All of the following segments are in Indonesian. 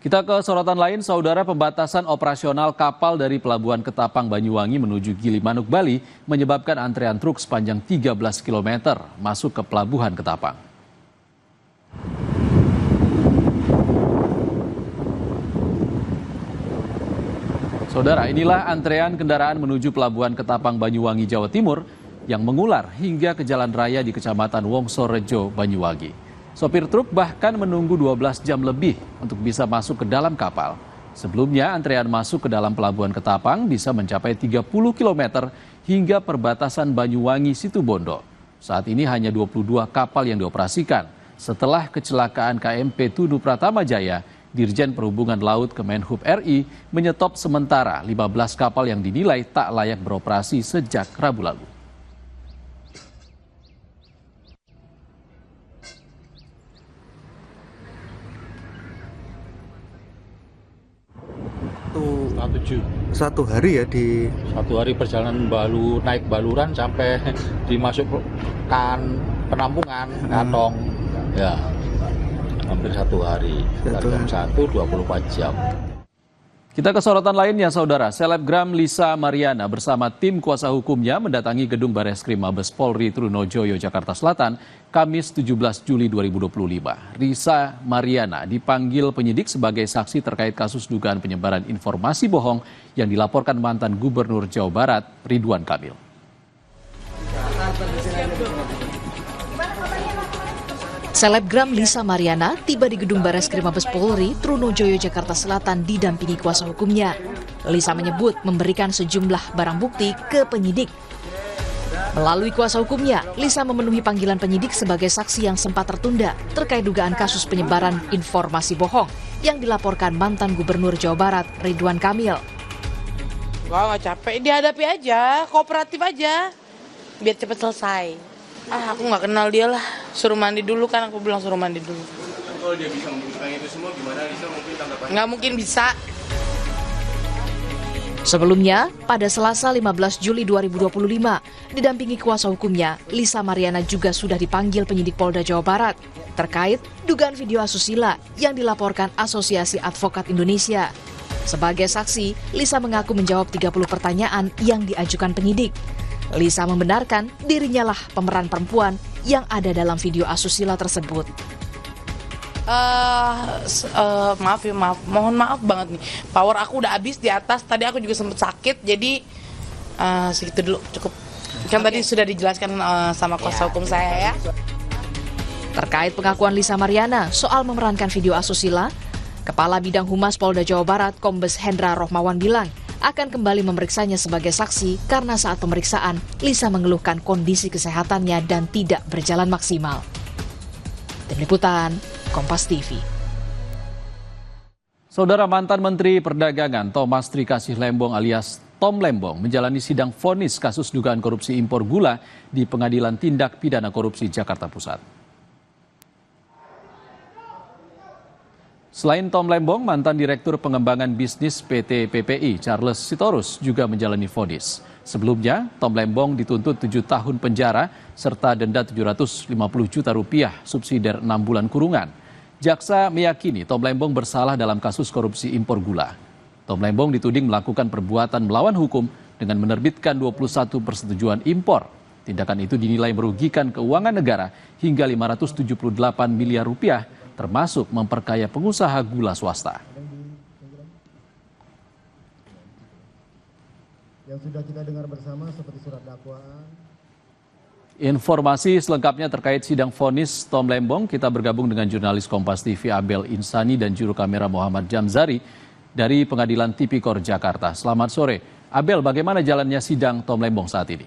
Kita ke sorotan lain, saudara. Pembatasan operasional kapal dari Pelabuhan Ketapang Banyuwangi menuju Gilimanuk, Bali menyebabkan antrean truk sepanjang 13 km masuk ke Pelabuhan Ketapang. Saudara, inilah antrean kendaraan menuju Pelabuhan Ketapang Banyuwangi, Jawa Timur yang mengular hingga ke jalan raya di Kecamatan Wongsorejo, Banyuwangi. Sopir truk bahkan menunggu 12 jam lebih untuk bisa masuk ke dalam kapal. Sebelumnya, antrean masuk ke dalam Pelabuhan Ketapang bisa mencapai 30 km hingga perbatasan Banyuwangi Situbondo. Saat ini hanya 22 kapal yang dioperasikan. Setelah kecelakaan KMP Tunu Pratama Jaya, Dirjen Perhubungan Laut Kemenhub RI menyetop sementara 15 kapal yang dinilai tak layak beroperasi sejak Rabu lalu. Satu hari ya di satu hari perjalanan naik baluran sampai dimasukkan penampungan Katong ya hampir satu hari. Jam 1 24 jam. Kita ke sorotan lainnya, saudara. Selebgram Lisa Mariana bersama tim kuasa hukumnya mendatangi gedung Bareskrim Mabes Polri Trunojoyo, Jakarta Selatan, Kamis 17 Juli 2025. Lisa Mariana dipanggil penyidik sebagai saksi terkait kasus dugaan penyebaran informasi bohong yang dilaporkan mantan Gubernur Jawa Barat, Ridwan Kamil. Selebgram Lisa Mariana tiba di gedung Bareskrim Mabes Polri Trunojoyo, Jakarta Selatan didampingi kuasa hukumnya. Lisa menyebut memberikan sejumlah barang bukti ke penyidik. Melalui kuasa hukumnya, Lisa memenuhi panggilan penyidik sebagai saksi yang sempat tertunda terkait dugaan kasus penyebaran informasi bohong yang dilaporkan mantan Gubernur Jawa Barat, Ridwan Kamil. Nggak capek, dihadapi aja, kooperatif aja, biar cepat selesai. Aku nggak kenal dia lah, suruh mandi dulu kan, aku bilang suruh mandi dulu. Kalau dia bisa membuktikan itu semua, gimana Lisa mungkin tanggapannya? Nggak mungkin bisa. Sebelumnya, pada Selasa 15 Juli 2025, didampingi kuasa hukumnya, Lisa Mariana juga sudah dipanggil penyidik Polda Jawa Barat terkait dugaan video asusila yang dilaporkan Asosiasi Advokat Indonesia. Sebagai saksi, Lisa mengaku menjawab 30 pertanyaan yang diajukan penyidik. Lisa membenarkan dirinya lah pemeran perempuan yang ada dalam video asusila tersebut. Mohon maaf banget nih. Power aku udah habis di atas. Tadi aku juga sempat sakit, jadi segitu dulu cukup. Kan tadi sudah dijelaskan sama kuasa hukum saya ya. Terkait pengakuan Lisa Mariana soal memerankan video asusila, Kepala Bidang Humas Polda Jawa Barat Kombes Hendra Rohmawan bilang akan kembali memeriksanya sebagai saksi karena saat pemeriksaan Lisa mengeluhkan kondisi kesehatannya dan tidak berjalan maksimal. Tim Liputan, Kompas TV. Saudara, mantan Menteri Perdagangan Thomas Trikasih Lembong alias Tom Lembong menjalani sidang vonis kasus dugaan korupsi impor gula di Pengadilan Tindak Pidana Korupsi Jakarta Pusat. Selain Tom Lembong, mantan Direktur Pengembangan Bisnis PT PPI Charles Sitorus juga menjalani vonis. Sebelumnya, Tom Lembong dituntut 7 tahun penjara serta denda 750 juta rupiah subsidiar 6 bulan kurungan. Jaksa meyakini Tom Lembong bersalah dalam kasus korupsi impor gula. Tom Lembong dituding melakukan perbuatan melawan hukum dengan menerbitkan 21 persetujuan impor. Tindakan itu dinilai merugikan keuangan negara hingga 578 miliar rupiah, termasuk memperkaya pengusaha gula swasta. Yang sudah kita dengar bersama seperti surat dakwaan. Informasi selengkapnya terkait sidang vonis Tom Lembong, kita bergabung dengan jurnalis Kompas TV Abel Insani dan juru kamera Muhammad Jamzari dari Pengadilan Tipikor Jakarta. Selamat sore. Abel, bagaimana jalannya sidang Tom Lembong saat ini?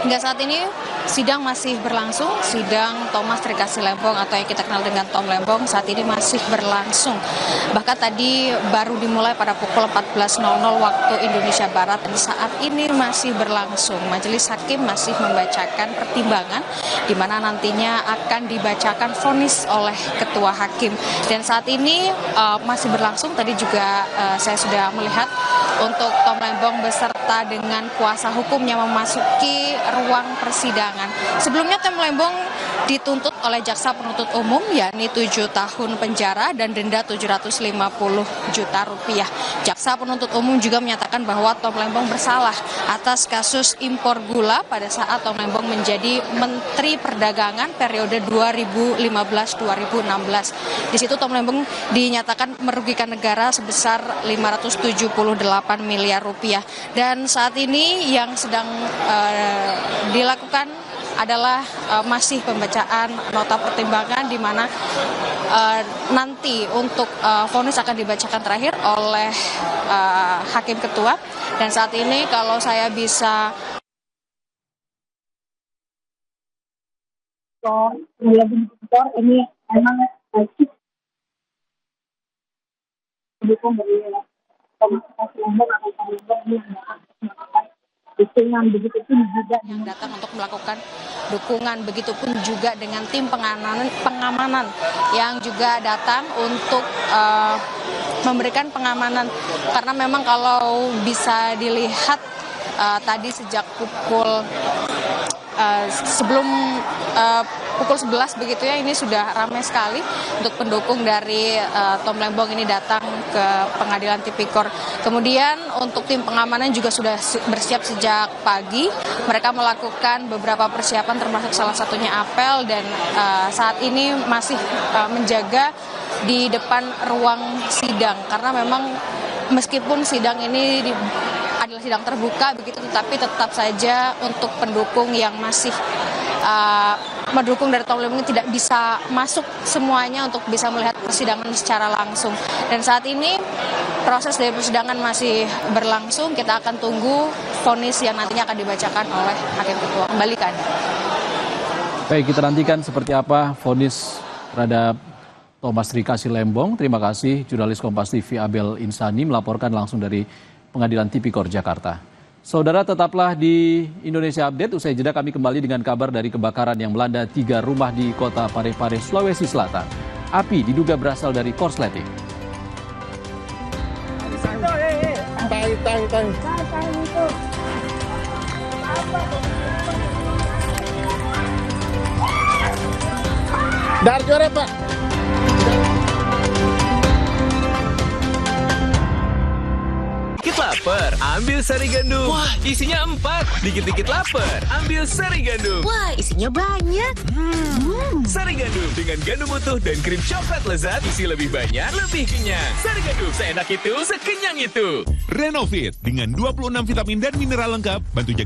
Hingga saat ini sidang masih berlangsung, sidang Thomas Trikasih Lembong atau yang kita kenal dengan Tom Lembong saat ini masih berlangsung. Bahkan tadi baru dimulai pada pukul 14.00 waktu Indonesia Barat dan saat ini masih berlangsung. Majelis Hakim masih membacakan pertimbangan di mana nantinya akan dibacakan vonis oleh Ketua Hakim. Dan saat ini masih berlangsung, tadi juga saya sudah melihat untuk Tom Lembong beserta dengan kuasa hukumnya memasuki ruang persidangan. Sebelumnya Tom Lembong dituntut oleh jaksa penuntut umum yakni 7 tahun penjara dan denda 750 juta rupiah. Jaksa penuntut umum juga menyatakan bahwa Tom Lembong bersalah atas kasus impor gula pada saat Tom Lembong menjadi Menteri Perdagangan periode 2015-2016. Di situ Tom Lembong dinyatakan merugikan negara sebesar 578 miliar rupiah. Dan saat ini yang sedang dilakukan adalah masih pembacaan nota pertimbangan di mana nanti untuk vonis akan dibacakan terakhir oleh hakim ketua. Dan saat ini kalau saya bisa ini memang dukung dari dukungan begitupun juga yang datang untuk melakukan dukungan, begitupun juga dengan tim pengamanan yang juga datang untuk memberikan pengamanan, karena memang kalau bisa dilihat tadi sejak pukul sebelum pukul 11 begitu ya, ini sudah ramai sekali untuk pendukung dari Tom Lembong ini datang ke pengadilan Tipikor. Kemudian untuk tim pengamanan juga sudah bersiap sejak pagi. Mereka melakukan beberapa persiapan termasuk salah satunya apel, dan saat ini masih menjaga di depan ruang sidang, karena memang meskipun sidang ini adalah sidang terbuka begitu, tetapi tetap saja untuk pendukung yang masih mendukung dari Tom Lembong tidak bisa masuk semuanya untuk bisa melihat persidangan secara langsung. Dan saat ini proses dari persidangan masih berlangsung. Kita akan tunggu vonis yang nantinya akan dibacakan oleh hakim ketua. Kembali ke Anda. Baik, kita nantikan seperti apa vonis terhadap Thomas Rikasi Lembong. Terima kasih jurnalis Kompas TV Abel Insani melaporkan langsung dari Pengadilan Tipikor Jakarta. Saudara, tetaplah di Indonesia Update. Usai jeda kami kembali dengan kabar dari kebakaran yang melanda 3 rumah di kota Parepare, Sulawesi Selatan. Api diduga berasal dari korsleting. Dar juara, Pak. Dikit lapar, ambil sari gandum. Wah, isinya 4. Dikit-dikit lapar, ambil sari gandum. Wah, isinya banyak. Sari gandum dengan gandum utuh dan krim coklat lezat, isi lebih banyak, lebih kenyang. Sari gandum, seenak itu, sekenyang itu. Renovit dengan 26 vitamin dan mineral lengkap, bantu jaga